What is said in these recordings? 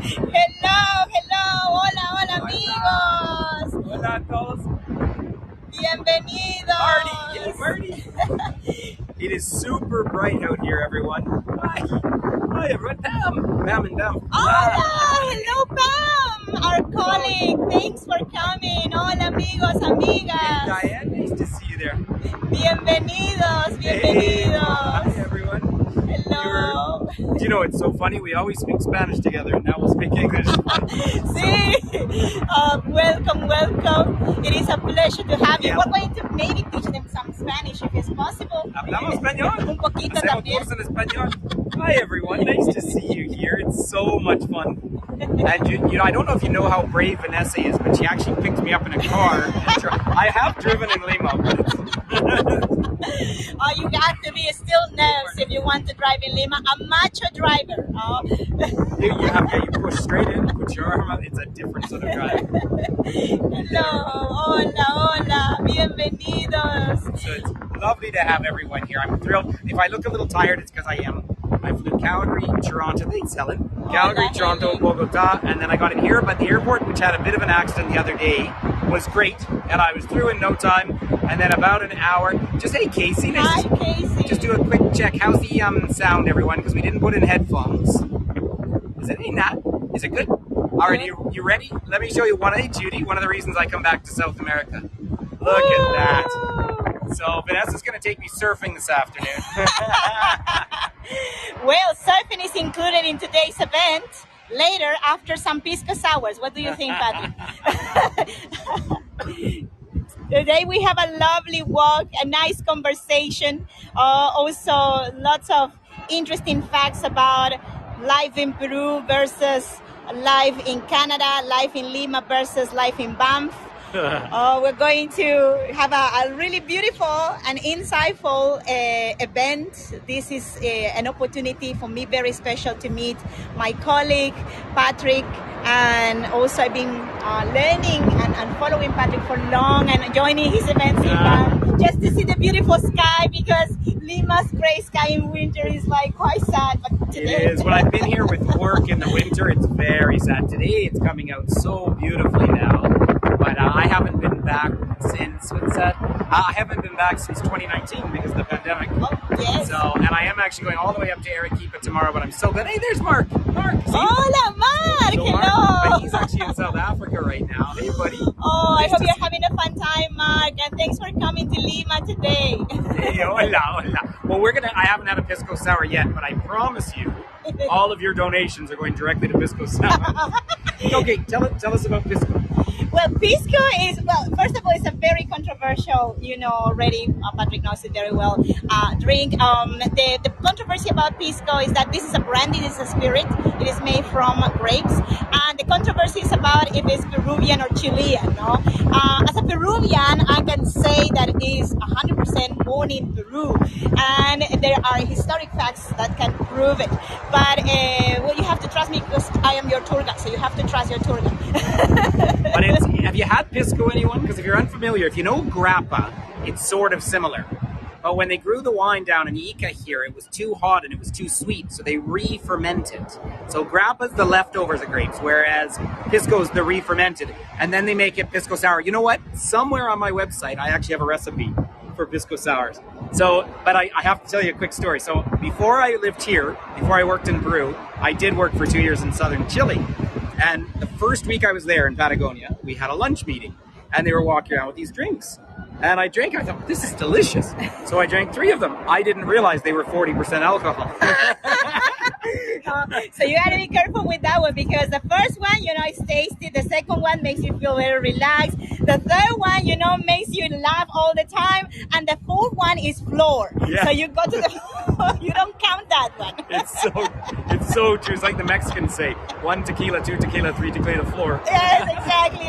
Hello, hello, hola, hola amigos. Hola a todos. Bienvenidos. Marty, yes, Marty. It is super bright out here, everyone. Hi. Hi, everyone. Pam and Pam. Hola, hello Pam, our colleague. Thanks for coming. Hola amigos, amigas. Diane, nice to see you there. Bienvenidos, bienvenidos. Hi, everyone. Hello. You know, it's so funny. We always speak Spanish together, and now we'll speak English. Sí. Welcome, welcome. It is a pleasure to have you. Yeah. We're going to maybe teach them some Spanish if it's possible. Hablamos español. Un poquito Hacemos también. curso en español. Hi, everyone. Nice to see you here. It's so much fun. And you know, I don't know if you know how brave Vanessa is, but she actually picked me up in a car. I have driven in Lima, but it's Oh, you got to be still nerves if you want to drive in Lima. A macho driver. Oh. you push straight in, put your arm out. It's a different sort of drive. Hello, hola, hola, bienvenidos. So it's lovely to have everyone here. I'm thrilled. If I look a little tired, it's because I am. I flew Calgary, Toronto, thanks Helen. Calgary, Toronto, Bogota, and then I got in here. But the airport, which had a bit of an accident the other day, was great. And I was through in no time. And then about an hour, just hey Casey, Hi Casey. Just do a quick check. How's the sound, everyone? Because we didn't put in headphones. Is it Nat? Is it good? All right, you ready? Let me show you one. Hey Judy, one of the reasons I come back to South America. Look at that. So Vanessa's going to take me surfing this afternoon. Well, surfing is included in today's event. Later, after some pisco sours. What do you think, Patrick? Today we have a lovely walk, a nice conversation. Also, lots of interesting facts about life in Peru versus life in Canada, life in Lima versus life in Banff. We're going to have a really beautiful and insightful event. This is an opportunity for me, very special, to meet my colleague, Patrick. And also I've been learning and following Patrick for long and joining his events just to see the beautiful sky, because Lima's gray sky in winter is like quite sad. But today... It is. When I've been here with work in the winter, it's very sad. Today it's coming out so beautifully now. But I haven't been back since, what's that? I haven't been back since 2019 because of the pandemic. Oh, yes. So, and I am actually going all the way up to Arequipa tomorrow, but I'm so glad. Hey, there's Mark. Mark. See? Hola, Mark. So Hello. But he's actually in South Africa right now. Hey, buddy. Oh, I hope you're having a fun time, Mark. And thanks for coming to Lima today. Hey, hola, hola. Well, I haven't had a pisco sour yet, but I promise you, all of your donations are going directly to pisco sour. Okay, tell us about pisco. Well, pisco is, first of all, it's a very controversial, already, Patrick knows it very well, drink. The controversy about pisco is that this is a brandy, this is a spirit. It is made from grapes. And the controversy is about if it's Peruvian or Chilean, no? As a Peruvian, I can say that it is 100% born in Peru. And there are historic facts that can prove it. But, you have to trust me because I am your tour guide, so you have to trust your tour guide. But have you had pisco, anyone? Because if you're unfamiliar, if you know grappa, it's sort of similar. But when they grew the wine down in Ica here, it was too hot and it was too sweet, so they re-fermented. So grappa's the leftovers of grapes, whereas pisco's the re-fermented. And then they make it pisco sour. You know what? Somewhere on my website, I actually have a recipe for pisco sours. So, but I have to tell you a quick story. So before I lived here, before I worked in Peru, I did work for 2 years in southern Chile. And the first week I was there in Patagonia, we had a lunch meeting and they were walking around with these drinks. And I drank, I thought, this is delicious. So I drank 3 of them. I didn't realize they were 40% alcohol. So you got to be careful with that one, because the first one, it's tasty. The second one makes you feel very relaxed. The third one, makes you laugh all the time. And the fourth one is floor. Yeah. So you go to the floor, you don't count that one. It's so true. It's like the Mexicans say, 1 tequila, 2 tequila, 3 tequila, floor. Yes, exactly.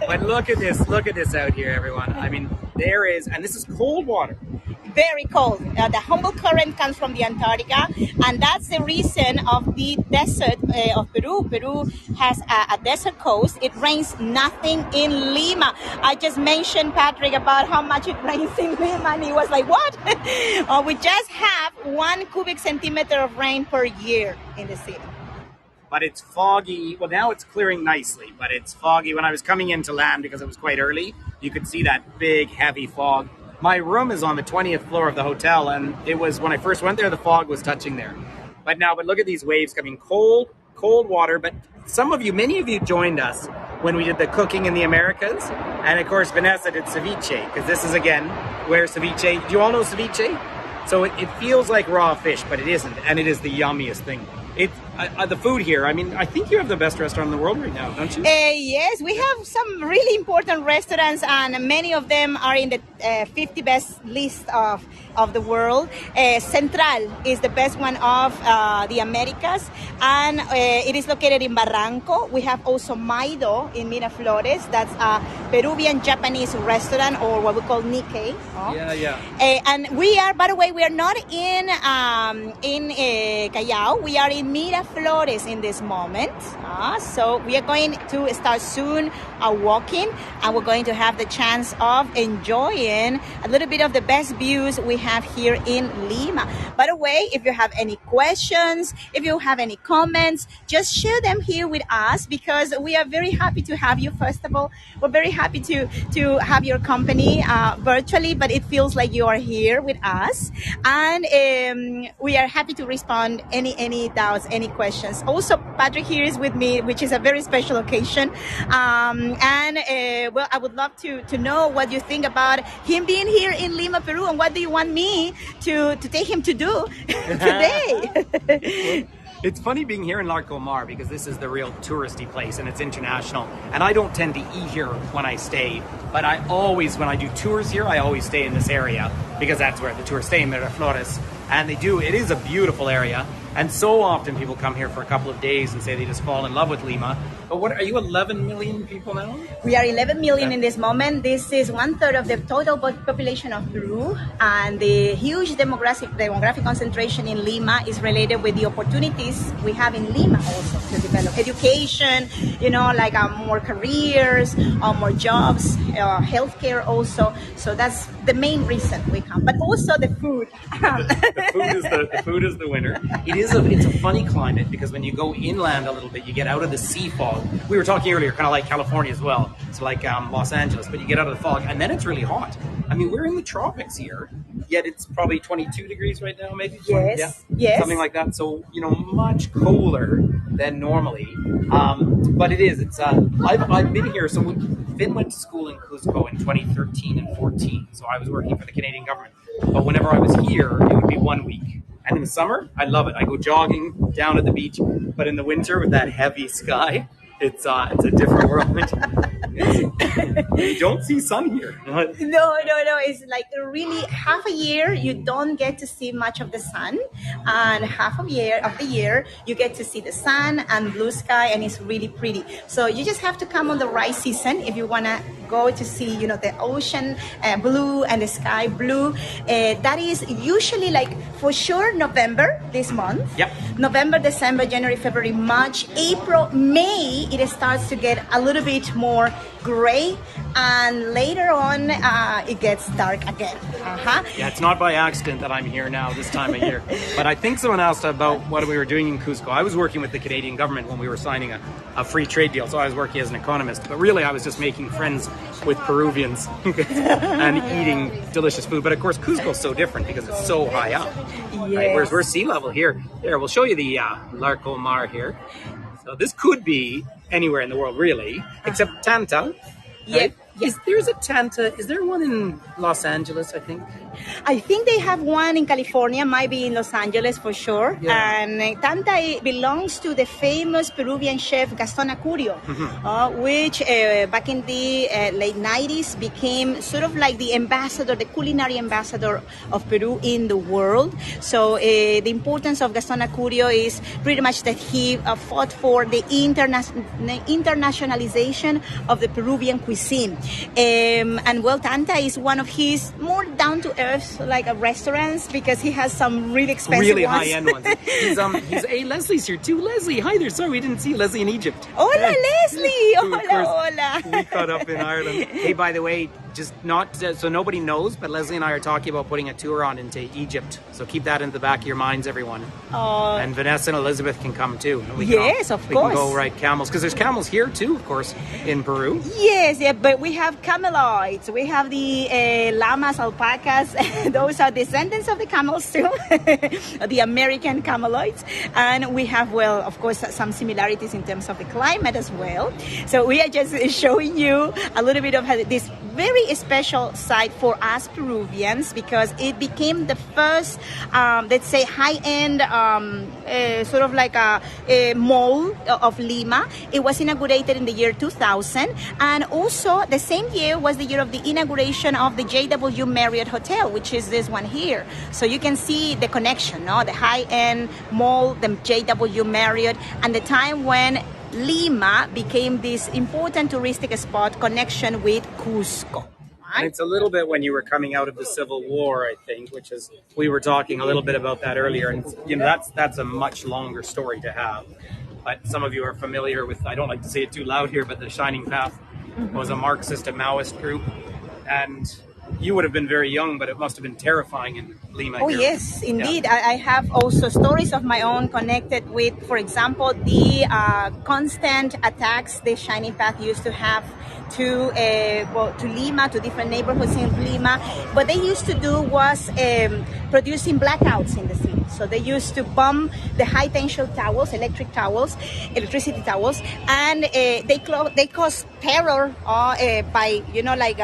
But look at this out here, everyone. I mean, there is, and this is cold water. Very cold. The Humboldt current comes from the Antarctica, and that's the reason of the desert of Peru. Peru has a desert coast. It rains nothing in Lima. I just mentioned, Patrick, about how much it rains in Lima, and he was like, what? We just have 1 cubic centimeter of rain per year in the city. but it's foggy. Well, now it's clearing nicely, but it's foggy. When I was coming into land, because it was quite early, you could see that big, heavy fog. My room is on the 20th floor of the hotel, and it was, when I first went there, the fog was touching there. But look at these waves coming, cold water. But many of you joined us when we did the cooking in the Americas. And of course, Vanessa did ceviche, because this is, again, where ceviche, do you all know ceviche? So it feels like raw fish, but it isn't. And it is the yummiest thing. The food here, I think you have the best restaurant in the world right now, don't you? Yes, we have some really important restaurants, and many of them are in the 50 best list of the world. Central is the best one of the Americas, and it is located in Barranco. We have also Maido in Miraflores. That's a Peruvian Japanese restaurant, or what we call Nikkei. Yeah. And we are, by the way, we are not in Callao. We are in Miraflores in this moment. So we are going to start soon walking, and we're going to have the chance of enjoying a little bit of the best views we have here in Lima. By the way, if you have any questions, if you have any comments, just share them here with us, because we are very happy to have you. First of all, we're very happy to have your company virtually, but it feels like you are here with us, and we are happy to respond any doubts, any questions. Also, Patrick here is with me, which is a very special occasion, well, I would love to know what you think about him being here in Lima, Peru, and what do you want me to take him to do today? It's funny being here in Larcomar, because this is the real touristy place, and it's international. And I don't tend to eat here when I stay, but when I do tours here, I always stay in this area, because that's where the tourists stay, in Miraflores. And it is a beautiful area. And so often people come here for a couple of days and say they just fall in love with Lima. But what are you, 11 million people now? We are 11 million in this moment. This is 1/3 of the total population of Peru. And the huge demographic concentration in Lima is related with the opportunities we have in Lima also to develop education, like more careers, more jobs, healthcare also. So that's the main reason we come. But also the food. The food is the winner. It's a funny climate, because when you go inland a little bit, you get out of the sea fog. We were talking earlier, kind of like California as well. It's like Los Angeles, but you get out of the fog, and then it's really hot. We're in the tropics here, yet it's probably 22 degrees right now, maybe? Yes. Something like that. So, much colder than normally. But I've been here. So Finn went to school in Cusco in 2013 and 14. So I was working for the Canadian government. But whenever I was here, it would be 1 week. And in the summer, I love it. I go jogging down at the beach. But in the winter, with that heavy sky, it's a different world. You don't see sun here. No. It's like really half a year you don't get to see much of the sun, and half of the year you get to see the sun and blue sky, and it's really pretty. So you just have to come on the right season if you want to go to see, the ocean blue and the sky blue. That is usually, like, for sure, November this month. Yep. November, December, January, February, March, April, May, it starts to get a little bit more gray, and later on it gets dark again. Yeah, it's not by accident that I'm here now this time of year. But I think someone asked about what we were doing in Cusco. I was working with the Canadian government when we were signing a free trade deal, so I was working as an economist. But really, I was just making friends with Peruvians and eating delicious food. But of course, Cusco is so different because it's so high up. Yes. Right? Whereas we're sea level here. Here, we'll show you the Larcomar here. So this could be anywhere in the world, really, except Tanta. Right? Yep. There's a Tanta. Is there one in Los Angeles, I think? I think they have one in California, might be in Los Angeles for sure. Yeah. And Tanta belongs to the famous Peruvian chef Gaston Acurio, which back in the late 90s became sort of like the ambassador, the culinary ambassador of Peru in the world. So the importance of Gaston Acurio is pretty much that he fought for the internationalization of the Peruvian cuisine. And well, Tanta is one of his more down to earth like restaurants because he has some really expensive Really ones. high end ones. He's hey, Leslie's here too. Leslie, hi there. Sorry we didn't see Leslie in Egypt. Hola, Leslie. Who, of course, Hola. we caught up in Ireland. Hey, by the way, just not so nobody knows, but Leslie and I are talking about putting a tour on into Egypt. So keep that in the back of your minds, everyone. And Vanessa and Elizabeth can come too. And we yes, can of we course. can go ride camels because there's camels here too, of course, in Peru. Yes, yeah, but we have cameloids. We have the llamas, alpacas. Those are descendants of the camels too, the American cameloids. And we have, well, of course, some similarities in terms of the climate as well. So we are just showing you a little bit of this very special site for us Peruvians because it became the first, let's say, high-end sort of like a mall of Lima. It was inaugurated in the year 2000, and also the same year was the year of the inauguration of the JW Marriott Hotel, which is this one here. So you can see the connection, no? The high-end mall, the JW Marriott, and the time when Lima became this important touristic spot connection with Cusco. And it's a little bit when you were coming out of the Civil War, I think, which is, we were talking a little bit about that earlier. And, you know, that's a much longer story to have. But some of you are familiar with, I don't like to say it too loud here, but the Shining Path was a Marxist and Maoist group. And you would have been very young, but it must have been terrifying in Lima. Oh, here. yes, indeed. Yeah. I have also stories of my own connected with, for example, the constant attacks the Shining Path used to have to Lima, to different neighborhoods in Lima. What they used to do was producing blackouts in the city. So they used to bomb the high tension towers, electricity towers, and they caused terror by, you know, like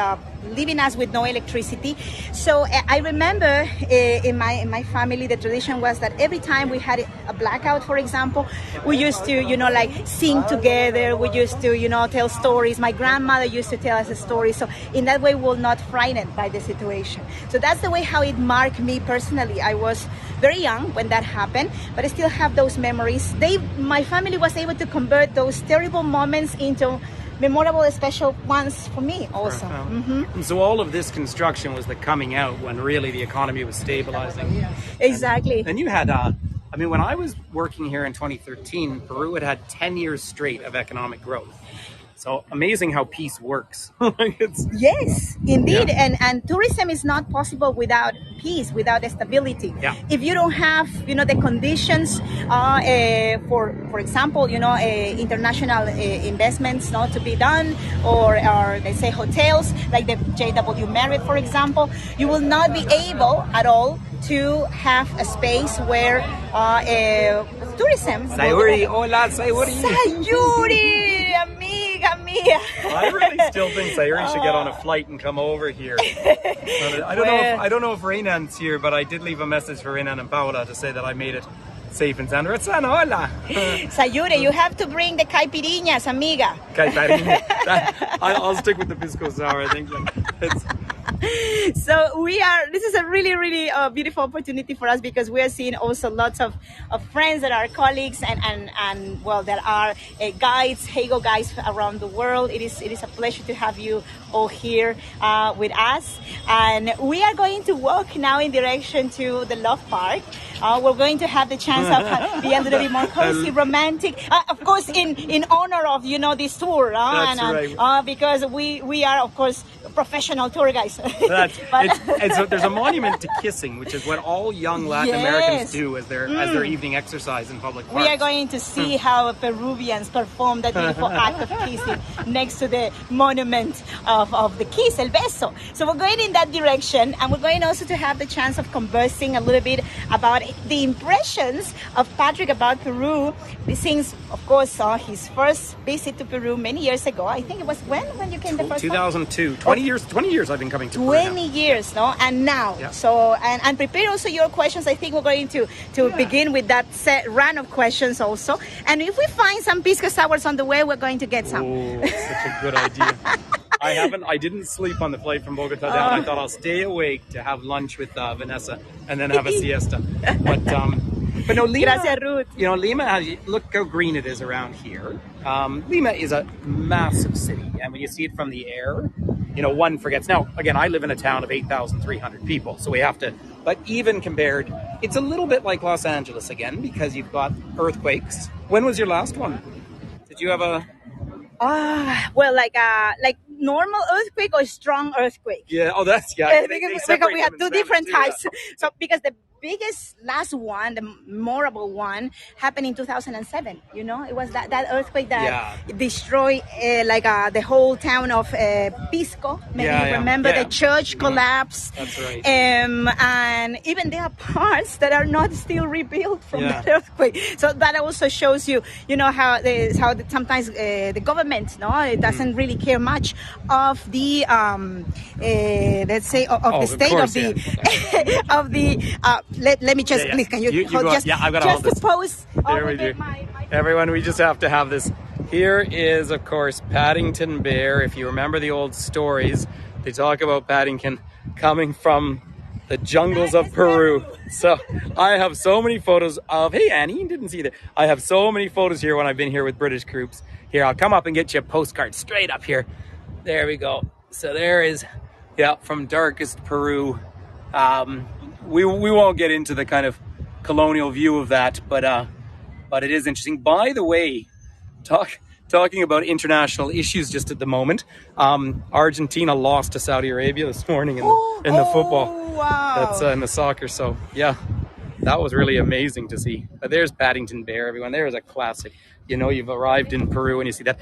leaving us with no electricity. So I remember in my family, the tradition was that every time we had a blackout, for example, we used to, you know, like sing together. We used to, you know, tell stories. My grandmother used to tell us a story. So in that way, we're not frightened by the situation. So that's the way how it marked me personally. I was very young when that happened, but I still have those memories. My family was able to convert those terrible moments into memorable, special ones for me also. And so all of this construction was the coming out when really the economy was stabilizing. Exactly. And you had, I mean, when I was working here in 2013, Peru had 10 years straight of economic growth. So amazing how peace works. Yes, indeed. Yeah. And tourism is not possible without peace, without stability. Yeah. If you don't have, you know, the conditions for example, you know, international investments not to be done, or they say hotels like the JW Marriott, for example, you will not be able at all to have a space where tourism. Sayuri, hola, Sayuri. Sayuri, amiga mia. I really still think Sayuri should get on a flight and come over here. I don't know if Renan's here, but I did leave a message for Renan and Paola to say that I made it safe and sound. Hola. Sayuri, you have to bring the caipirinhas, amiga. Caipirinha. I'll stick with the pisco sour, I think. So this is a really, really beautiful opportunity for us because we are seeing also lots of friends that are colleagues and well, there are guides, Hego guides around the world. It is a pleasure to have you all here with us. And we are going to walk now in direction to the Love Park. We're going to have the chance of be a little bit more cozy, romantic. Of course, in honor of, you know, this tour. That's right. Because we are, of course, professional tour guys. There's a monument to kissing, which is what all young Latin Americans do as their evening exercise in public parks. We are going to see how Peruvians perform that beautiful act of kissing next to the monument of the kiss, el beso. So we're going in that direction, and we're going also to have the chance of conversing a little bit about the impressions of Patrick about Peru since, of course, his first visit to Peru many years ago. I think it was when you came the first 2002. 20 years I've been coming to Peru. 20 years, no? And now. Yeah. So, and prepare also your questions. I think we're going to begin with that set run of questions also. And if we find some pisco sours on the way, we're going to get some. Oh, such a good idea. I didn't sleep on the flight from Bogota down. I thought I'll stay awake to have lunch with Vanessa and then have a siesta. But But no, Lima, Gracias, Ruth. you know, Lima has, look how green it is around here. Lima is a massive city, and when you see it from the air, you know, one forgets. Now, again, I live in a town of 8,300 people, so we have to, but even compared, it's a little bit like Los Angeles again, because you've got earthquakes. When was your last one? Did you have a... Well, like normal earthquake or strong earthquake. Yeah, oh, that's, yeah. Because we had two different too, types. yeah. So because the biggest last one, the memorable one, happened in 2007. You know, it was that earthquake that destroyed the whole town of Pisco. Maybe you remember the church collapsed. That's right. And even there are parts that are not still rebuilt from that earthquake. So that also shows you, you know, how sometimes the government, it doesn't really care much of the let's say of the state of the of the. Let me just please. Can you just I've got just all this. to pose There we do. Everyone, we just have to have this. Here is, of course, Paddington Bear. If you remember the old stories, they talk about Paddington coming from the jungles of Peru. So I have so many photos of, hey Annie, you didn't see that. I have so many photos here when I've been here with British groups. Here, I'll come up and get you a postcard straight up here. There we go. So there is, from darkest Peru. We won't get into the kind of colonial view of that, but it is interesting. By the way, talking about international issues just at the moment, Argentina lost to Saudi Arabia this morning in the football. Wow. That's in the soccer. So yeah, that was really amazing to see. There's Paddington Bear, everyone. There's a classic. You know, you've arrived in Peru and you see that.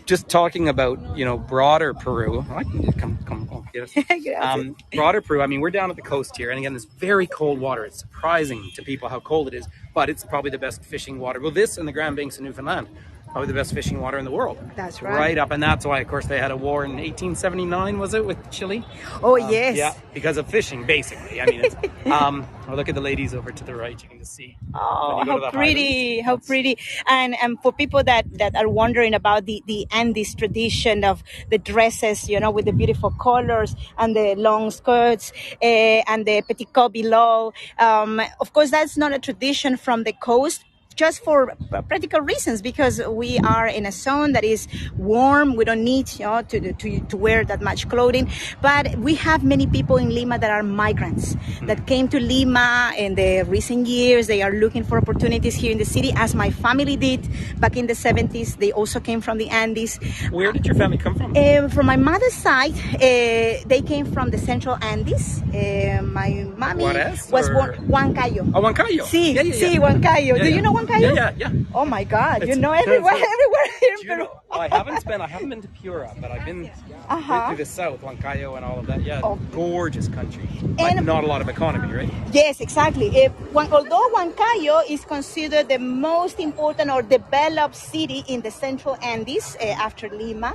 Just talking about, you know, broader Peru. I can come get us. Broader Peru. I mean, we're down at the coast here, and again, this very cold water. It's surprising to people how cold it is, but it's probably the best fishing water. Well, this and the Grand Banks of Newfoundland, probably the best fishing water in the world. That's right. Right up, and that's why, of course, they had a war in 1879. Was it with Chile? Oh yes. Yeah, because of fishing, basically. I mean, it's. Well, look at the ladies over to the right. You can just see. Oh, how pretty! How pretty! And for people that are wondering about the Andes tradition of the dresses, you know, with the beautiful colors and the long skirts and the petticoat below. Of course, that's not a tradition from the coast. Just for practical reasons, because we are in a zone that is warm. We don't need to wear that much clothing. But we have many people in Lima that are migrants that came to Lima in the recent years. They are looking for opportunities here in the city, as my family did back in the 70s. They also came from the Andes. Where did your family come from? From my mother's side, they came from the Central Andes. My mommy was born Huancayo. Oh, Huancayo. Sí, Huancayo. Do you know Huancayo? Yeah. Oh my God! You know everywhere here in Peru. I haven't been to Piura, but I've been through the south, Huancayo and all of that. Yeah, gorgeous country, but not a lot of economy, right? Yes, exactly. Although Huancayo is considered the most important or developed city in the Central Andes after Lima,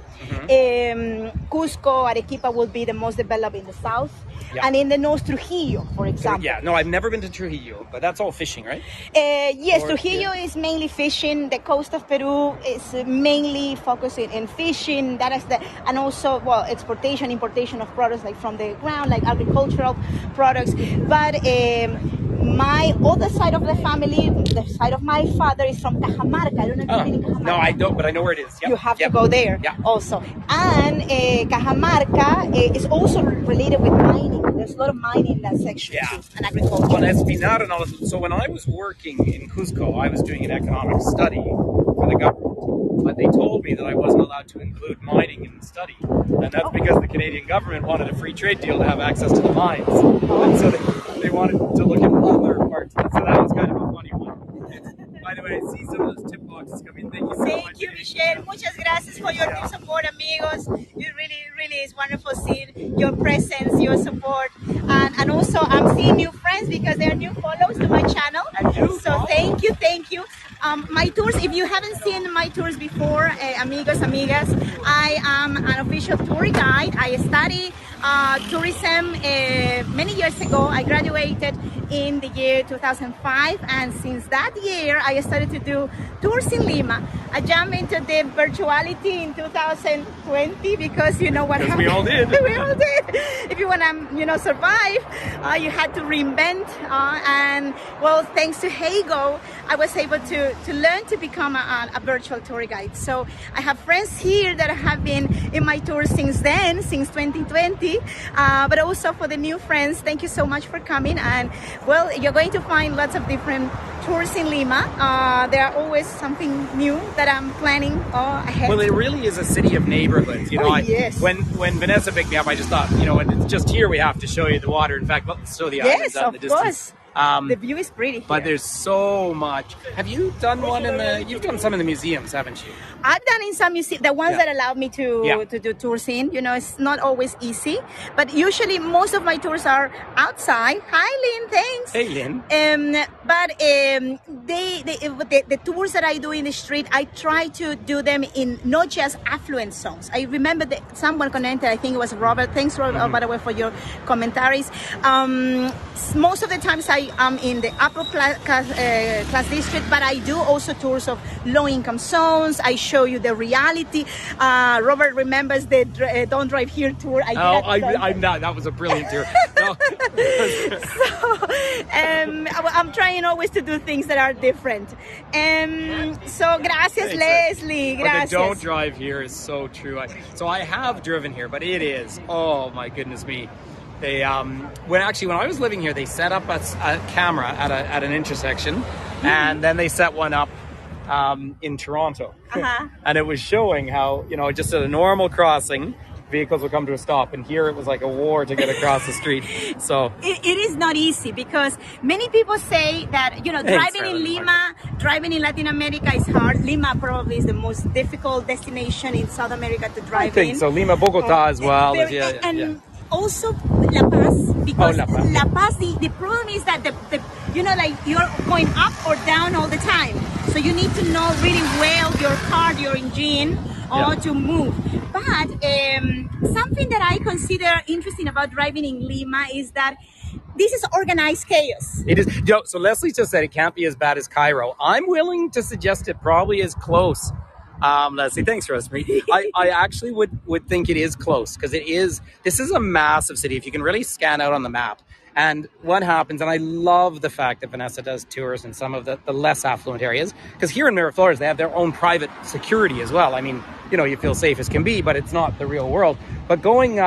Cusco, Arequipa will be the most developed in the south. Yeah. And in the north, Trujillo, for example. Yeah, no, I've never been to Trujillo, but that's all fishing, right? Yes, Trujillo is mainly fishing. The coast of Peru is mainly focusing in fishing. That is and also, importation of products like from the ground, like agricultural products. But my other side of the family, the side of my father, is from Cajamarca. I don't know if you've been in Cajamarca. No, I don't, but I know where it is. Yep. You have to go there also. And Cajamarca is also related with mining. There's a lot of mining in that section too, and agriculture. Well, Espinar and all this. So when I was working in Cusco, I was doing an economic study for the government, but they told me that I wasn't allowed to include mining in the study, and that's because the Canadian government wanted a free trade deal to have access to the mines, and so they wanted to look at other parts of it. So that was kind of a funny one. By the way, I see some of those tip boxes coming. Thank you so much. Thank you, Michelle. Muchas gracias for your new support, amigos. It really is wonderful seeing your presence, your support. And also, I'm seeing new friends because they are new follows to my channel. So thank you. My tours, if you haven't seen my tours before, amigos, amigas, I am an official tour guide. I studied tourism many years ago. I graduated in the year 2005, and since that year I started to do tours in Lima. I jumped into the virtuality in 2020 because you know what happened. We all did. We all did. If you want to, survive, you had to reinvent. And well, thanks to Heygo, I was able to learn to become a virtual tour guide. So I have friends here that have been in my tour since then, since 2020. But also for the new friends, thank you so much for coming. And well, you're going to find lots of different tours in Lima. There are always something new that I'm planning ahead. Well, it really is a city of neighborhoods. Yes. When Vanessa picked me up, I just thought, it's just here we have to show you the water. In fact, let's show the islands out in the distance. Course. The view is pretty here. But there's so much. Have you done you've done some in the museums, haven't you? I've done in some museums, the ones that allowed me to do tours in. It's not always easy, but usually most of my tours are outside. Hi, Lynn, thanks. Hey, Lynn. But the tours that I do in the street, I try to do them in not just affluent zones. I remember that someone commented, I think it was Robert. Thanks, Robert, by the way, for your commentaries. Most of the times I am in the upper class district, but I do also tours of low-income zones. I show you the reality. Robert remembers the Don't Drive Here tour. That was a brilliant tour. No. So I'm trying always to do things that are different. So gracias, Leslie. Gracias. But the Don't Drive Here is so true. So I have driven here, but it is, oh my goodness me. They when I was living here, they set up a camera at an intersection, and then they set one up in Toronto, and it was showing how just at a normal crossing, vehicles would come to a stop, and here it was like a war to get across the street. So it is not easy, because many people say that driving in Lima, driving in Latin America is hard. Lima probably is the most difficult destination in South America to drive in. I think so. Lima, Bogota as well. Also La Paz, because La Paz, the problem is that you're going up or down all the time, so you need to know really well your car, your engine, to move. But something that I consider interesting about driving in Lima is that this is organized chaos. It is. So Leslie just said it can't be as bad as Cairo. I'm willing to suggest it probably is close. Leslie, thanks, Rosemary. I actually would think it is close, because this is a massive city if you can really scan out on the map. And what happens, and I love the fact that Vanessa does tours in some of the less affluent areas, because here in Miraflores, they have their own private security as well. I mean, you feel safe as can be, but it's not the real world. But going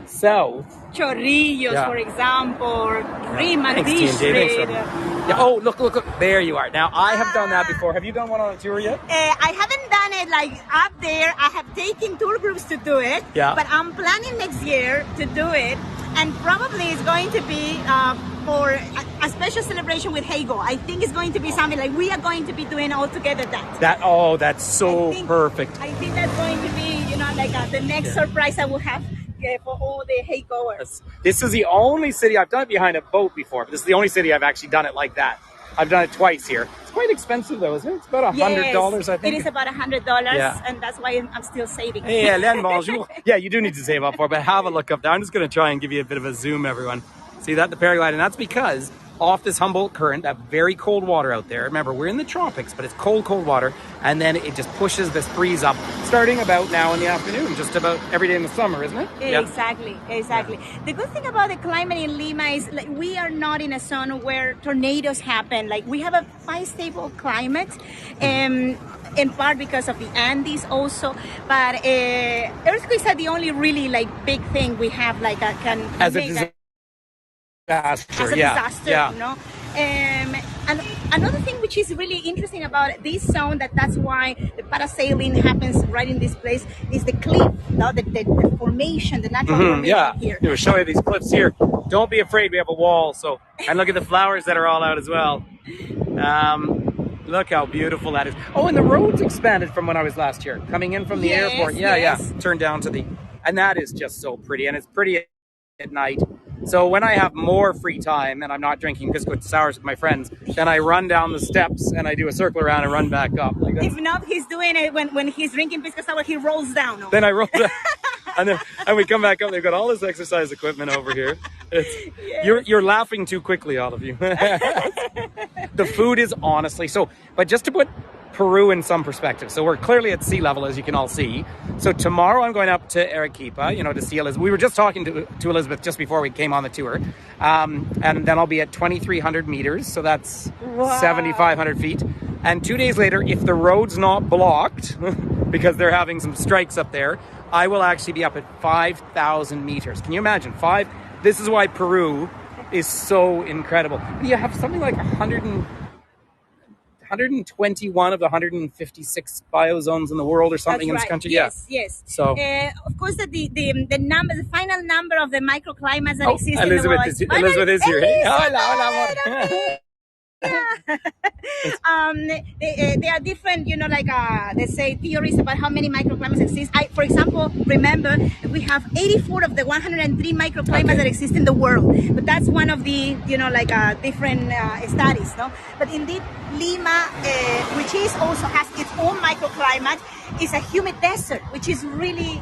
south... Chorrillos, for example, Rima District. Oh, look, there you are. Now, I have done that before. Have you done one on a tour yet? I haven't done it like up there. I have taken tour groups to do it, but I'm planning next year to do it, and probably it's going to be for a special celebration with Heygo. I think it's going to be something like we are going to be doing all together that. That's so perfect. I think that's going to be, the next surprise I will have for all the Heygoers. This is the only city I've done it behind a boat before, but this is the only city I've actually done it like that. I've done it twice here. It's quite expensive though, isn't it? It's about $100, I think. It is about $100, and that's why I'm still saving. Hey, Hélène, bonjour. Yeah, you do need to save up for it, but have a look up there. I'm just going to try and give you a bit of a zoom, everyone. See that, the paraglide? And that's because off this Humboldt Current, that very cold water out there. Remember, we're in the tropics, but it's cold water. And then it just pushes this breeze up, starting about now in the afternoon, just about every day in the summer, isn't it? Exactly. The good thing about the climate in Lima is we are not in a zone where tornadoes happen. We have a quite stable climate, in part because of the Andes also. But earthquakes are the only really big thing we have as a disaster. And another thing which is really interesting about this zone, that's why the parasailing happens right in this place, is the cliff, the formation, the natural formation here. We'll show you these cliffs here. Don't be afraid, we have a wall. And look at the flowers that are all out as well. Look how beautiful that is. Oh, and the road's expanded from when I was last year, coming in from the airport. Turned down to and that is just so pretty, and it's pretty at night. So when I have more free time and I'm not drinking pisco sours with my friends, then I run down the steps and I do a circle around and run back up. If not, he's doing it when he's drinking pisco sour, he rolls down. Then I roll down. and we come back up. They've got all this exercise equipment over here. You're laughing too quickly, all of you. The food is honestly so. But just to put Peru in some perspective, so we're clearly at sea level, as you can all see. So tomorrow I'm going up to Arequipa, to see Elizabeth. We were just talking to Elizabeth just before we came on the tour, and then I'll be at 2,300 meters, so that's 7,500 feet. And 2 days later, if the road's not blocked, because they're having some strikes up there, I will actually be up at 5,000 meters. Can you imagine? This is why Peru is so incredible. You have something like 121 of the 156 biozones in the world or something in this country. Yes, yes. So, of course, the final number of the microclimates that exist in the world. Elizabeth is here. Hey, hola, there are different, they say theories about how many microclimates exist. For example, remember we have 84 of the 103 microclimates that exist in the world, but that's one of the, different studies, no? But indeed, Lima, which also has its own microclimate, is a humid desert, which is really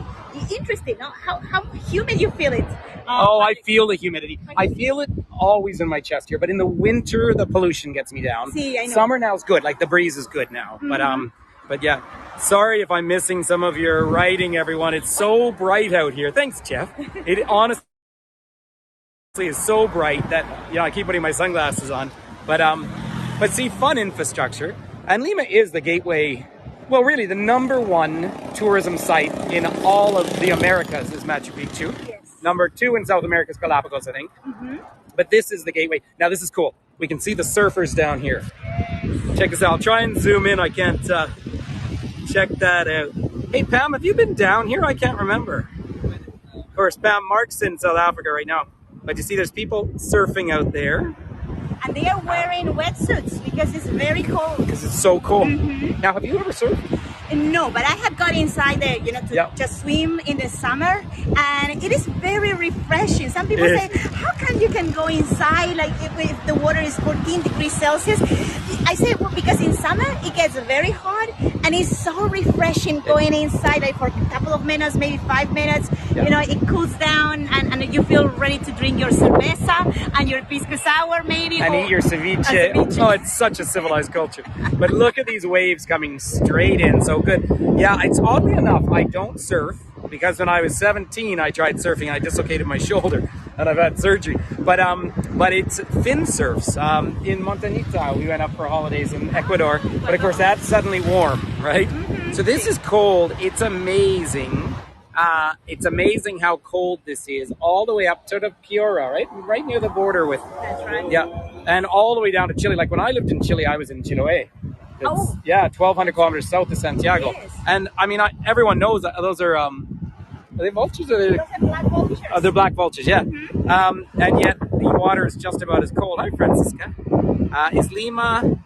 interesting. No? How humid you feel it? I feel the humidity. I feel it always in my chest here, but in the winter, the pollution gets me down. See, I know. Summer now is good. Like the breeze is good now. Mm-hmm. But yeah, sorry if I'm missing some of your writing, everyone. It's so bright out here. Thanks, Jeff. It honestly is so bright that, I keep putting my sunglasses on. But see, fun infrastructure. And Lima is the gateway. Well, really, the #1 tourism site in all of the Americas is Machu Picchu. Yes. #2 in South America is Galapagos, I think. Mm-hmm. But this is the gateway. Now, this is cool. We can see the surfers down here. Check this out. I'll try and zoom in. I can't check that out. Hey, Pam, have you been down here? I can't remember. Of course, Pam, Mark's in South Africa right now. But you see, there's people surfing out there. And they are wearing wetsuits because it's very cold. Because it's so cold. Mm-hmm. Now, have you ever surfed? No, but I have got inside there, to just swim in the summer, and it is very refreshing. Some people say, how come you can go inside like if the water is 14 degrees Celsius? I say, well, because in summer it gets very hot, and it's so refreshing going inside like for a couple of minutes, maybe 5 minutes. It cools down, and you feel ready to drink your cerveza and your pisco sour maybe. And eat your ceviche. Oh, it's such a civilized culture. But look at these waves coming straight in. So good. Yeah, it's oddly enough, I don't surf because when I was 17, I tried surfing and I dislocated my shoulder and I've had surgery. But it's fin surfs. In Montañita, we went up for holidays in Ecuador. But of course, that's suddenly warm, right? Mm-hmm. So this is cold. It's amazing. It's amazing how cold this is, all the way up to the Piura, right near the border with. That's right. Yeah, and all the way down to Chile. Like when I lived in Chile, I was in Chiloé. 1,200 kilometers south of Santiago. Yes. And I mean, everyone knows that those are they vultures? Or those are black vultures. Oh, they're black vultures, yeah. Mm-hmm. And yet the water is just about as cold. Hi, Francisca. Is Lima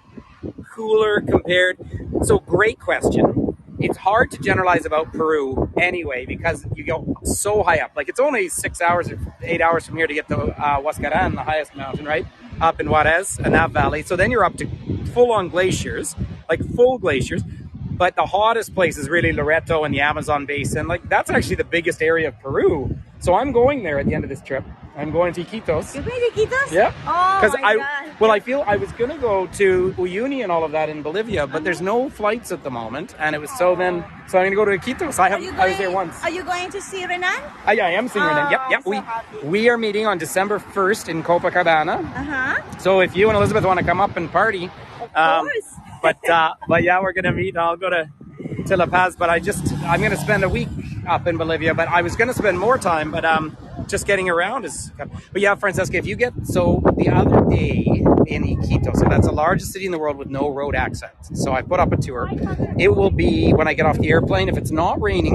cooler compared? So great question. It's hard to generalize about Peru anyway because you go so high up. Like it's only 6 hours or 8 hours from here to get to Huascarán, the highest mountain, right? Up in Juarez and that valley. So then you're up to full-on glaciers, like full glaciers. But the hottest place is really Loreto and the Amazon basin. Like that's actually the biggest area of Peru. So I'm going there at the end of this trip. I'm going to Iquitos. You're going to Iquitos? Yeah. Oh my God. I feel I was going to go to Uyuni and all of that in Bolivia, but there's no flights at the moment. And it was so I'm going to go to Iquitos. I was there once. Are you going to see Renan? I am seeing Renan. Yep. We are meeting on December 1st in Copacabana. Uh-huh. So if you and Elizabeth want to come up and party. Of course. But yeah, we're going to meet. I'll go to La Paz, but I'm going to spend a week up in Bolivia, but I was going to spend more time, but just getting around is. But yeah, Francesca, if you get the other day in Iquitos, so that's the largest city in the world with no road access. So I put up a tour. It will be when I get off the airplane. If it's not raining,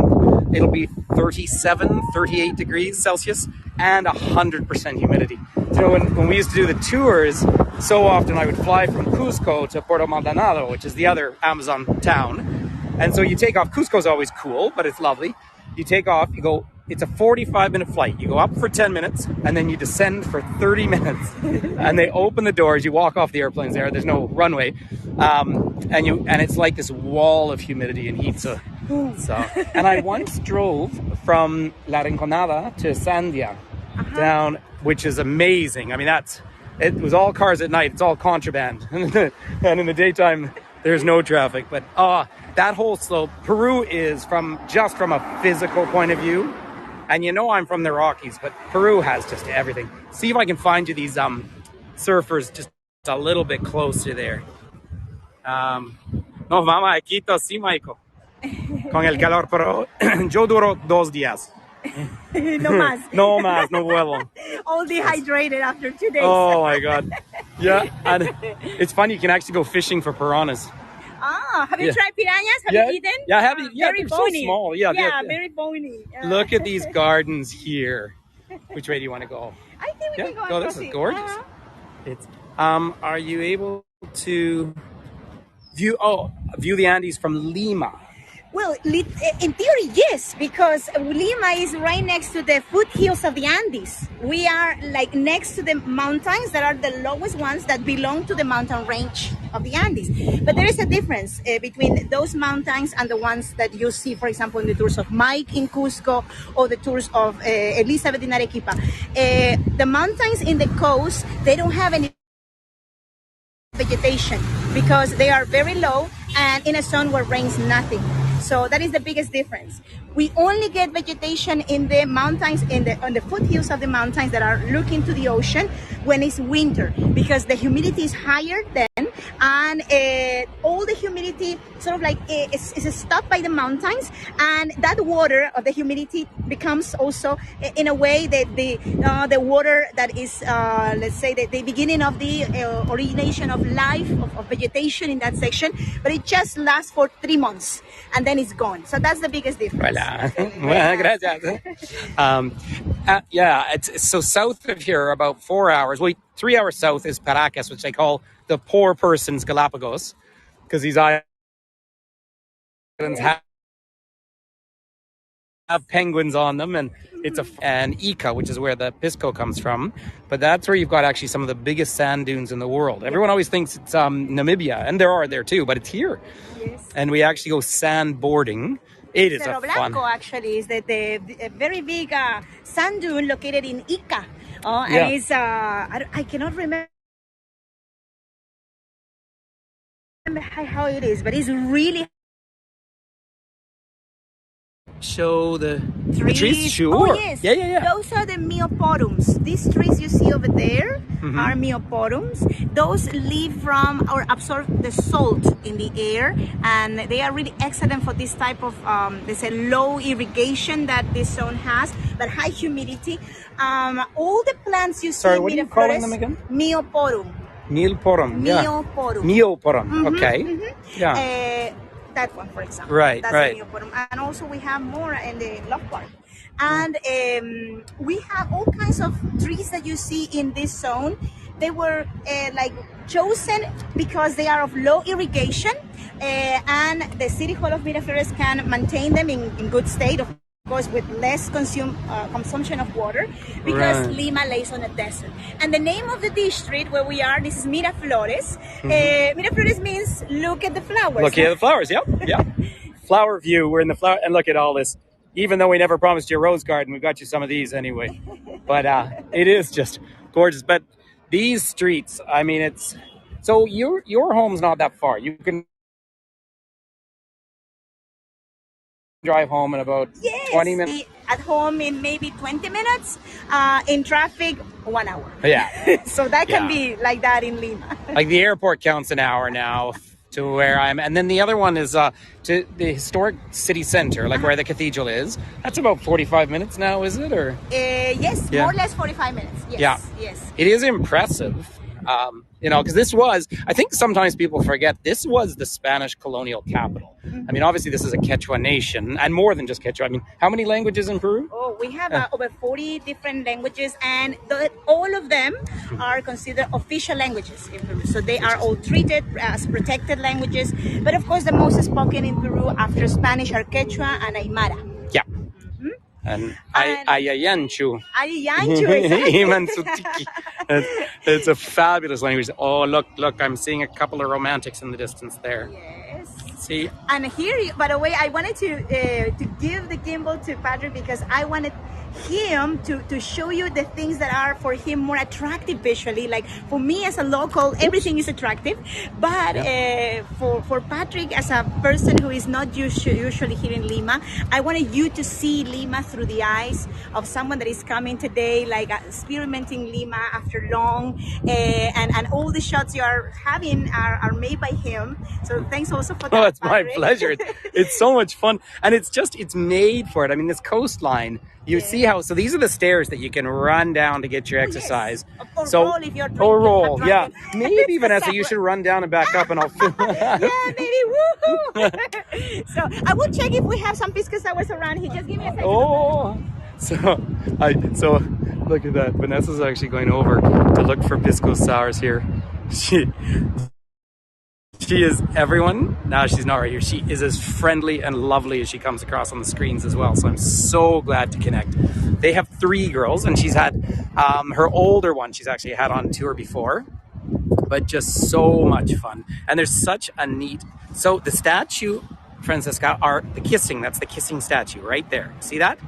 it'll be 37, 38 degrees Celsius and 100% humidity. So when we used to do the tours, so often I would fly from Cusco to Puerto Maldonado, which is the other Amazon town. And so you take off. Cusco's always cool, but it's lovely. You take off, you go, it's a 45-minute flight. You go up for 10 minutes, and then you descend for 30 minutes. And they open the doors, you walk off the airplanes there's no runway. And it's like this wall of humidity and heat. So So, and I once drove from La Rinconada to Sandia down, which is amazing. I mean, it was all cars at night. It's all contraband. And in the daytime, there's no traffic. But that whole slope, Peru is from a physical point of view. And you know I'm from the Rockies, but Peru has just everything. See if I can find you these surfers just a little bit closer there. No, vamos a Quito, sí, Michael. Con el calor, pero yo duro 2 días. No más. No más, no vuelvo. All dehydrated after 2 days. Oh my God. Yeah, and it's funny, you can actually go fishing for piranhas. Have you tried piranhas? Have you eaten? Yeah, I have eaten. Yeah, very they're bony. so small. Yeah, very bony. Look at these gardens here. Which way do you want to go? I think we can go. Oh, this is gorgeous. It's are you able to view the Andes from Lima? Well, in theory, yes, because Lima is right next to the foothills of the Andes. We are like next to the mountains that are the lowest ones that belong to the mountain range of the Andes. But there is a difference between those mountains and the ones that you see, for example, in the tours of Mike in Cusco or the tours of Elizabeth in Arequipa. The mountains in the coast, they don't have any vegetation because they are very low and in a zone where rains nothing. So that is the biggest difference. We only get vegetation in the mountains, on the foothills of the mountains that are looking to the ocean when it's winter, because the humidity is higher then, and all the humidity sort of like is stopped by the mountains, and that water of the humidity becomes also in a way that the water that is let's say the beginning of the origination of life of vegetation in that section, but it just lasts for 3 months and then it's gone. So that's the biggest difference. Well, gracias. Yeah, it's so south of here, about 4 hours. Well, 3 hours south is Paracas, which they call the poor person's Galapagos, because these islands have penguins on them, and it's an Ica, which is where the pisco comes from. But that's where you've got actually some of the biggest sand dunes in the world. Everyone always thinks it's Namibia, and there are there too, but it's here. Yes. And we actually go sandboarding. It is Cerro fun. Blanco actually is the very big sand dune located in Ica. And it's I cannot remember how it is, but it's really show the trees. Sure. Oh yes. Yeah. Those are the myopodums. These trees you see over there are myopodums. Those live from or absorb the salt in the air, and they are really excellent for this type of they say low irrigation that this zone has, but high humidity. All the plants you see in what are you calling them again? Myopodum. Myopodum. Myopodum. Okay. Yeah. That one, for example. Right. And also we have more in the Love Park. And we have all kinds of trees that you see in this zone. They were like chosen because they are of low irrigation, and the City Hall of Miraflores can maintain them in good state, of course, with less consumption of water, because Lima lays on a desert. And the name of the district where we are, this is Miraflores. Miraflores means look at the flowers. Look at the flowers, yeah. Flower view, we're in the flower, and look at all this. Even though we never promised you a rose garden, we've got you some of these anyway. But it is just gorgeous. But these streets, I mean, it's, so your home's not that far. You can drive home in about 20 minutes. At home in maybe 20 minutes. In traffic, 1 hour. Yeah. So that can be like that in Lima. Like the airport counts an hour now to where I'm. And then the other one is to the historic city center, like where the cathedral is. That's about 45 minutes now, is it? Or yes, more or less 45 minutes. Yes. It is impressive. Because this was, I think sometimes people forget, this was the Spanish colonial capital. I mean, obviously this is a Quechua nation, and more than just Quechua. I mean, how many languages in Peru? Oh, we have over 40 different languages, and all of them are considered official languages in Peru. So they are all treated as protected languages. But of course, the most spoken in Peru after Spanish are Quechua and Aymara. Yeah. And Ayayanchu. Ayayanchu, It's a fabulous language. Oh, look, I'm seeing a couple of romantics in the distance there. Yes. See, And here, by the way, I wanted to give the gimbal to Patrick because I wanted him to show you the things that are for him more attractive visually. Like for me as a local, everything is attractive, but for Patrick as a person who is not usually here in Lima, I wanted you to see Lima through the eyes of someone that is coming today, like experimenting Lima after long, and all the shots you are having are made by him. So thanks also for that. Oh, it's Patrick. my pleasure. It's so much fun. And it's made for it. I mean, this coastline, you see how, so these are the stairs that you can run down to get your exercise. Yes. Or So, roll if you're drinking. or roll, yeah. Maybe, Vanessa, you should run down and back up and I'll film. Yeah, maybe, woohoo! So I will check if we have some pisco sours around here. Just give me a second. Oh, so look at that. Vanessa's actually going over to look for pisco sours here. She is, everyone, no, she's not right here. She is as friendly and lovely as she comes across on the screens as well. So I'm so glad to connect. They have 3 girls, and she's had her older one she's actually had on tour before, but just so much fun. And there's such a neat, so the statue, Francesca, are the kissing. That's the kissing statue right there. See that?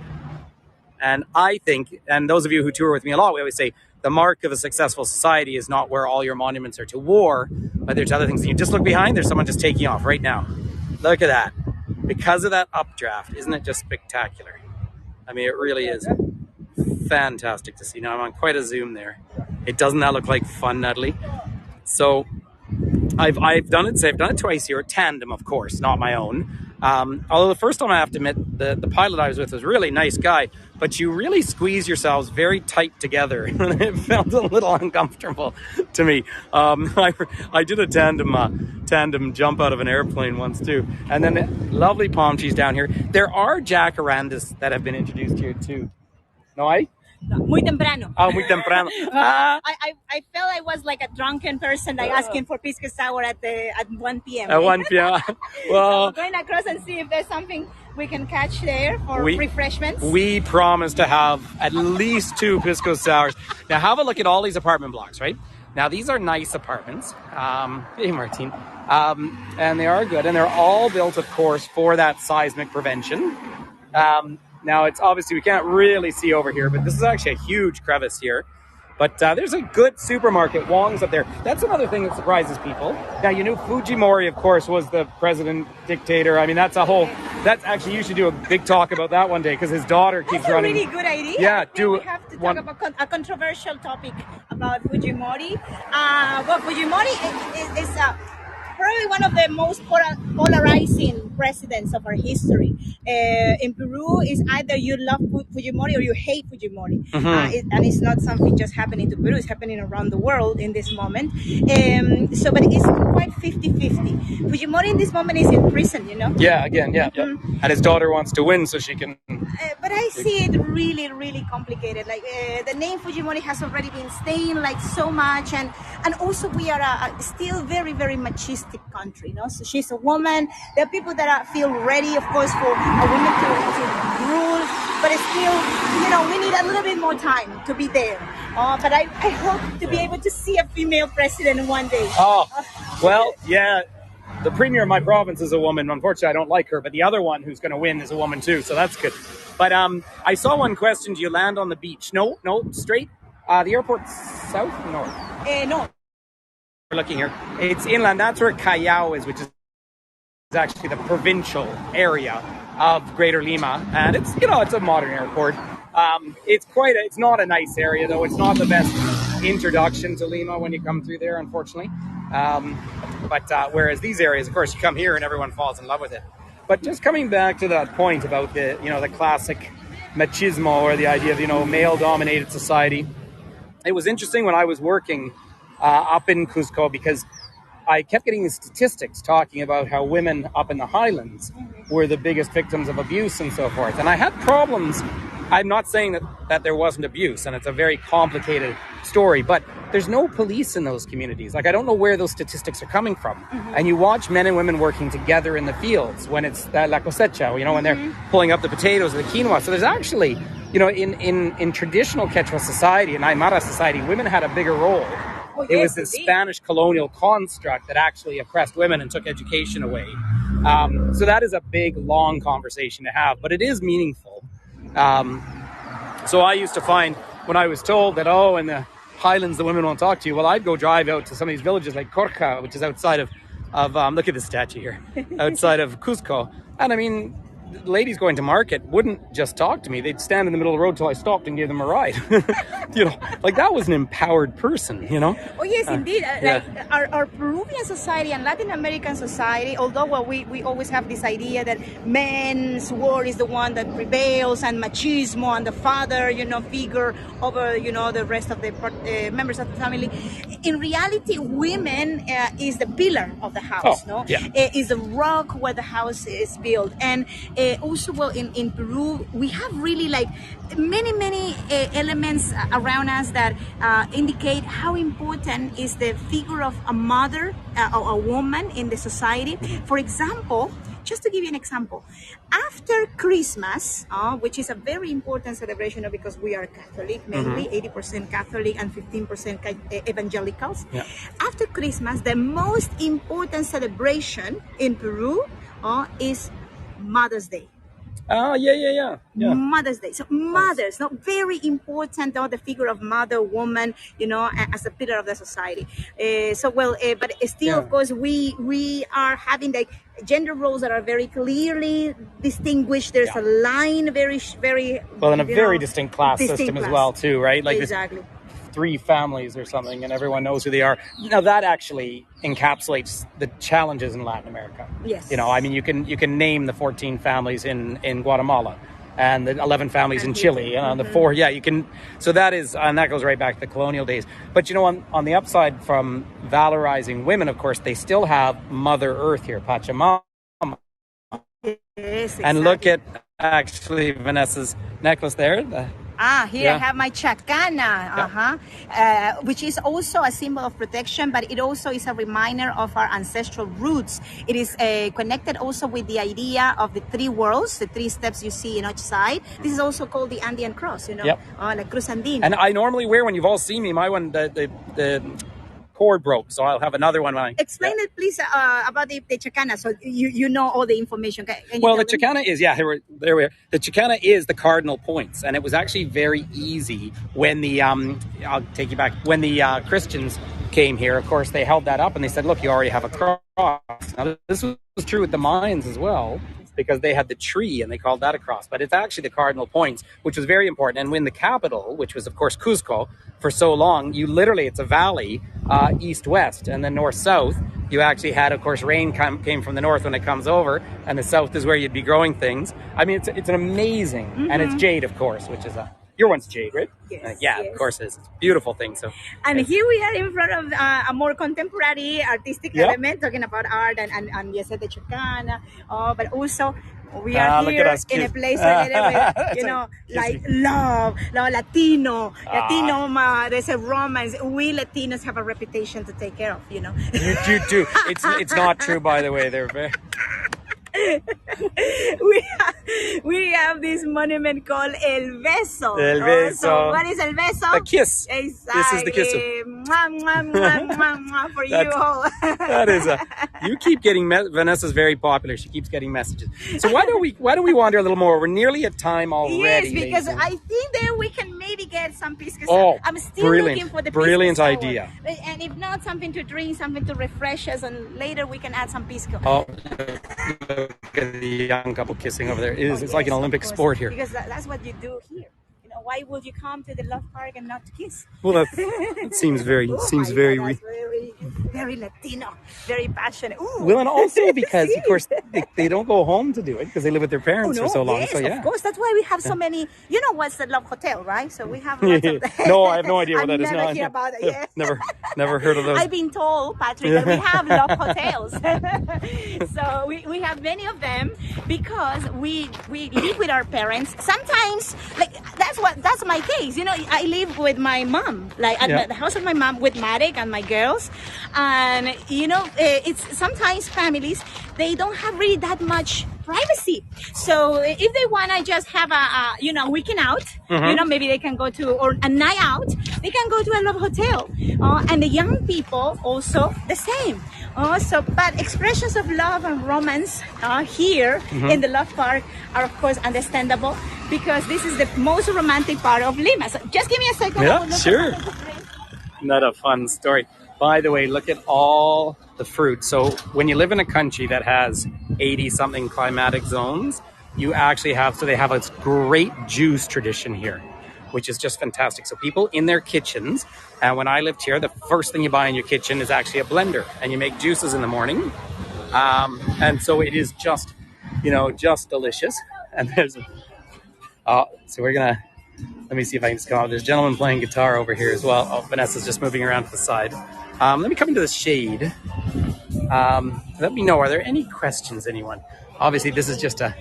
And I think, and those of you who tour with me a lot, we always say, the mark of a successful society is not where all your monuments are to war, but there's other things. And you just look behind, there's someone just taking off right now. Look at that. Because of that updraft, isn't it just spectacular? I mean, it really is fantastic to see. Now I'm on quite a zoom there. Doesn't that look like fun, Natalie? So I've done it. So I've done it twice here, tandem, of course, not my own. Although the first time, I have to admit, the pilot I was with was a really nice guy, but you really squeeze yourselves very tight together. It felt a little uncomfortable to me. I did a tandem jump out of an airplane once too. And then lovely palm trees down here. There are jacarandas that have been introduced here too. No, Muy temprano. Oh, muy temprano. I felt I was like a drunken person, like asking for pisco sour at 1 p.m. At 1 p.m. Well, so going across and see if there's something we can catch there for refreshments. We promise to have at least 2 pisco sours. Now have a look at all these apartment blocks, right? Now these are nice apartments. Hey, Martine. And they are good, and they're all built, of course, for that seismic prevention. Now, it's obviously, we can't really see over here, but this is actually a huge crevice here. But there's a good supermarket, Wong's up there. That's another thing that surprises people. Now, you knew Fujimori, of course, was the president dictator. I mean, that's actually, you should do a big talk about that one day, because his daughter keeps running. That's a really good idea. Yeah, we have to talk about a controversial topic about Fujimori. Well, Fujimori is probably one of the most polarizing presidents of our history. In Peru, is either you love Fujimori or you hate Fujimori. Mm-hmm. And it's not something just happening to Peru, it's happening around the world in this moment. But it's quite 50-50. Fujimori in this moment is in prison, you know? Yeah, again, yeah. And his daughter wants to win so she can... But I see it really, really complicated. Like the name Fujimori has already been staying like so much, and also we are still very, very machistic country. You know, so she's a woman. There are people that feel ready, of course, for a woman to rule, but it's still, you know, we need a little bit more time to be there. But I hope to be able to see a female president one day. Oh, well, yeah. The premier of my province is a woman. Unfortunately, I don't like her, but the other one who's going to win is a woman too, so that's good. But I saw one question. Do you land on the beach? No, straight. The airport's south or north? No. We're looking here. It's inland. That's where Callao is, which is actually the provincial area of Greater Lima. And it's, you know, it's a modern airport. It's not a nice area, though. It's not the best introduction to Lima when you come through there, unfortunately. But whereas these areas, of course, you come here and everyone falls in love with it. But just coming back to that point about the classic machismo, or the idea of, male-dominated society, it was interesting when I was working up in Cusco, because I kept getting these statistics talking about how women up in the highlands were the biggest victims of abuse and so forth. And I had problems. I'm not saying that there wasn't abuse, and it's a very complicated story, but there's no police in those communities. Like, I don't know where those statistics are coming from. Mm-hmm. And you watch men and women working together in the fields when it's la cosecha, when they're pulling up the potatoes or the quinoa. So there's actually, in traditional Quechua society, in Aymara society, women had a bigger role. Oh, yes, it was the Spanish colonial construct that actually oppressed women and took education away. So that is a big, long conversation to have, but it is meaningful. So I used to find when I was told that, oh, in the highlands the women won't talk to you, well, I'd go drive out to some of these villages like Corca, which is outside of look at the statue here, outside of Cusco. And I mean, ladies going to market wouldn't just talk to me. They'd stand in the middle of the road till I stopped and gave them a ride. Like that was an empowered person, Oh, yes, indeed. Like our Peruvian society and Latin American society, although we always have this idea that men's word is the one that prevails and machismo and the father, figure over, the rest of the members of the family. In reality, women is the pillar of the house, is the rock where the house is built. And also, well, in Peru, we have really like many elements around us that indicate how important is the figure of a mother or a woman in the society. For example, just to give you an example, after Christmas, which is a very important celebration because we are Catholic, mainly 80% Catholic and 15% evangelicals. Yeah. After Christmas, the most important celebration in Peru is Mother's Day. Oh, yeah. Mother's Day. So mothers, very important, the figure of mother, woman, as a pillar of the society. But still, of course, we are having like gender roles that are very clearly distinguished. There's a line, very well, and a very distinct class system as well, too, right? Like exactly. 3 families or something, and everyone knows who they are. Now that actually encapsulates the challenges in Latin America. Yes. I mean, you can name the 14 families in Guatemala and the 11 families in Chile, and the 4. Yeah, you can. So that is, and that goes right back to the colonial days. But on the upside, from valorizing women, of course, they still have Mother Earth here, Pachamama. Yes, exactly. And look at actually Vanessa's necklace there. Here I have my chacana, which is also a symbol of protection, but it also is a reminder of our ancestral roots. It is connected also with the idea of the 3 worlds, the 3 steps you see in each side. This is also called the Andean cross, like Cruz Andina. And I normally wear, when you've all seen me, my one, the cord broke, so I'll have another one when I... Explain it, please, about the chacana, so you know all the information. Well, the chacana is, there we are. The chacana is the cardinal points, and it was actually very easy when the, I'll take you back, when the Christians came here, of course, they held that up and they said, look, you already have a cross. Now, this was true with the Mayans as well, because they had the tree and they called that a cross. But it's actually the cardinal points, which was very important. And when the capital, which was, of course, Cusco, for so long, it's a valley, east-west, and then north-south. You actually had, of course, rain came from the north when it comes over, and the south is where you'd be growing things. I mean, it's an amazing, and it's jade, of course, which is your one's jade, right? Yes, yes. Of course it is. It's a beautiful thing. So, and here we are in front of a more contemporary artistic element, talking about art and yes, the chacana, but also we are here in a place like love, Latino, there's a romance. We Latinos have a reputation to take care of, You do. It's not true, by the way. They're very... we have this monument called El Beso. El Beso. So what is El Beso? The kiss. Exactly. This is the kiss. For you all. That is you keep getting Vanessa's very popular. She keeps getting messages. So why don't we wander a little more? We're nearly at time already. Yes, because I think that we can maybe get some pisco. I'm still looking for the brilliant pisco idea. And if not, something to drink, something to refresh us, and later we can add some pisco. Look at the young couple kissing over there. It's like an Olympic sport here. Because that's what you do here. Why would you come to the love park and not kiss? Well, that seems very very Latino, very passionate. Ooh. Well, and also because, of course, they don't go home to do it because they live with their parents for so long. Yes, so yeah, of course. That's why we have so many. You know what's the Love Hotel, right? So we have lots of No, I have no idea what that is. I've never heard about it. Yes. never heard of those. I've been told, Patrick, that we have love hotels. So we have many of them because we live with our parents. Sometimes, that's my case. I live with my mom, at the house of my mom with Marek and my girls, and it's sometimes families, they don't have really that much privacy. So if they want to just have a weekend out, maybe they can go to, or a night out, they can go to a love hotel. And the young people also the same. But expressions of love and romance here in the Love Park are of course understandable because this is the most romantic part of Lima. So just give me a second. Yeah, sure. Not a fun story. By the way, look at all the fruit. So when you live in a country that has 80 something climatic zones, you actually have, so they have a great juice tradition here, which is just fantastic. So people in their kitchens, and when I lived here, the first thing you buy in your kitchen is actually a blender, and you make juices in the morning. And so it is just, just delicious. And there's, so we're gonna, let me see if I can just come out. There's a gentleman playing guitar over here as well. Oh, Vanessa's just moving around to the side. Let me come into the shade. Let me know, are there any questions, anyone? Obviously, this is just a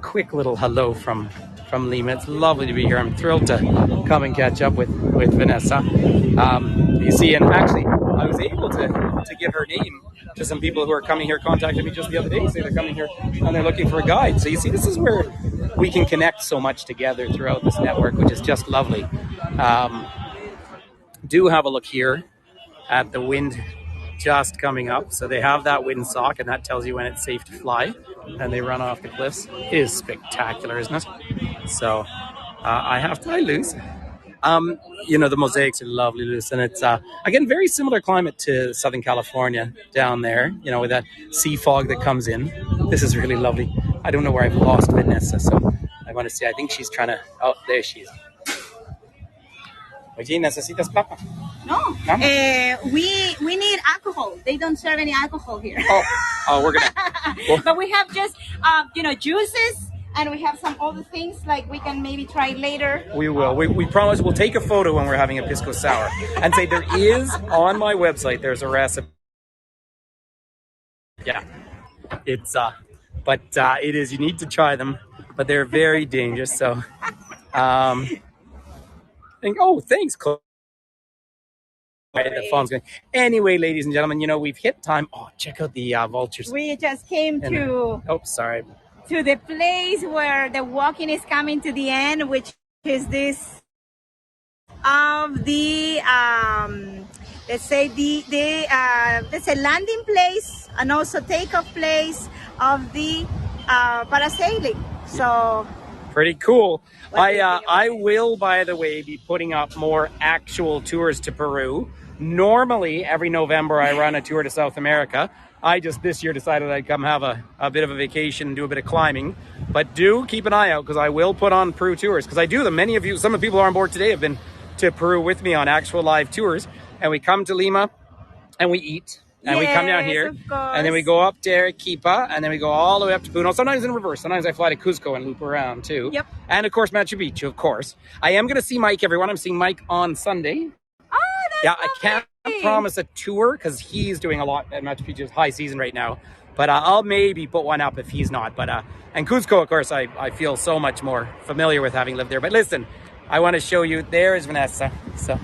quick little hello from Lima. It's lovely to be here. I'm thrilled to come and catch up with Vanessa. You see, and actually, I was able to give her name to some people who are coming here, contacted me just the other day, saying they're coming here and they're looking for a guide. So you see, this is where we can connect so much together throughout this network, which is just lovely. Do have a look here at the wind just coming up. So they have that windsock, and that tells you when it's safe to fly, and they run off the cliffs. It is spectacular, isn't it? So I lose. The mosaics are lovely, Luz, and it's again very similar climate to Southern California down there. With that sea fog that comes in. This is really lovely. I don't know where I've lost Vanessa, so I want to see. I think she's trying to. Oh, there she is. Oye, ¿necesitas papa? No. We need alcohol. They don't serve any alcohol here. We're gonna. But we have just juices. And we have some other things like we can maybe try later. We will. We promise we'll take a photo when we're having a pisco sour and say there is on my website. There's a recipe. Yeah, it's but it is. You need to try them, but they're very dangerous. So, thanks, Chloe. The phone's going. Anyway, ladies and gentlemen, we've hit time. Oh, check out the vultures. We just came to. Sorry. To the place where the walking is coming to the end, which is this of the let's say landing place and also takeoff place of the parasailing. So pretty cool. I will, by the way, be putting up more actual tours to Peru. Normally, every November, I run a tour to South America. I just this year decided I'd come have a bit of a vacation and do a bit of climbing. But do keep an eye out because I will put on Peru tours because I do them. Many of you, some of the people who are on board today have been to Peru with me on actual live tours. And we come to Lima and we eat. And we come down here and then we go up to Arequipa and then we go all the way up to Puno. Sometimes in reverse. Sometimes I fly to Cusco and loop around too. Yep. And of course, Machu Picchu, of course. I am going to see Mike, everyone. I'm seeing Mike on Sunday. Oh, that's lovely. I can't promise a tour because he's doing a lot at Machu Picchu. It's high season right now. But I'll maybe put one up if he's not. But and Cusco, of course, I feel so much more familiar with having lived there. But listen, I want to show you. There is Vanessa. So.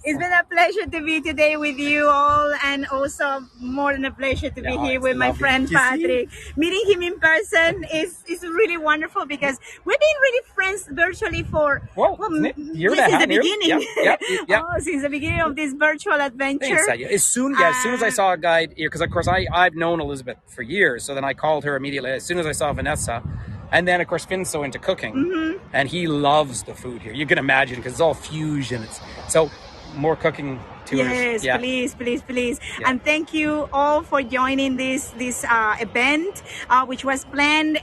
It's been a pleasure to be today with you all, and also more than a pleasure to be here with my friend Patrick. Meeting him in person is really wonderful because we've been really friends virtually for since the beginning. Since the beginning of this virtual adventure. Thanks, as soon as I saw a guide here, because of course I've known Elizabeth for years, so then I called her immediately as soon as I saw Vanessa. And then, of course, Finn's so into cooking, and he loves the food here. You can imagine because it's all fusion. So more cooking tours. Yes, please. Yeah. And thank you all for joining this event, which was planned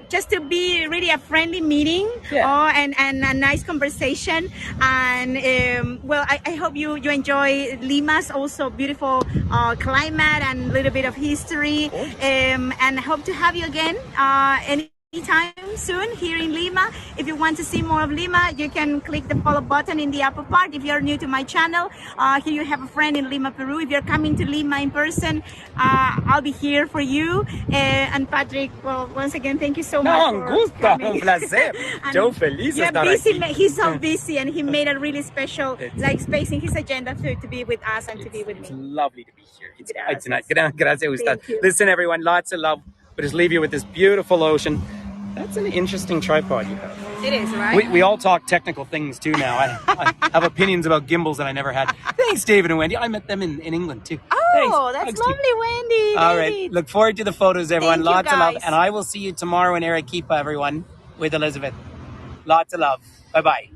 just to be really a friendly meeting and a nice conversation. And I hope you enjoy Lima's also beautiful climate and a little bit of history. And hope to have you again anytime soon here in Lima. If you want to see more of Lima, you can click the follow button in the upper part. If you're new to my channel, here you have a friend in Lima, Peru. If you're coming to Lima in person, I'll be here for you. And Patrick, well, once again, thank you so much. Un gusto, un placer. Yo feliz de estar aquí. He's so busy, and he made a really special space in his agenda to be with us and to be with me. It's lovely to be here. It's nice. Gracias. Listen, everyone, lots of love. But just leave you with this beautiful ocean. That's an interesting tripod you have. It is, right? We all talk technical things too now. I have opinions about gimbals that I never had. Thanks, David and Wendy. I met them in England too. Oh, Thanks. that's Thanks, lovely, Wendy. all right. Look forward to the photos, everyone. Thank you, Lots of love. guys. And I will see you tomorrow in Arequipa, everyone, with Elizabeth. Lots of love. Bye-bye.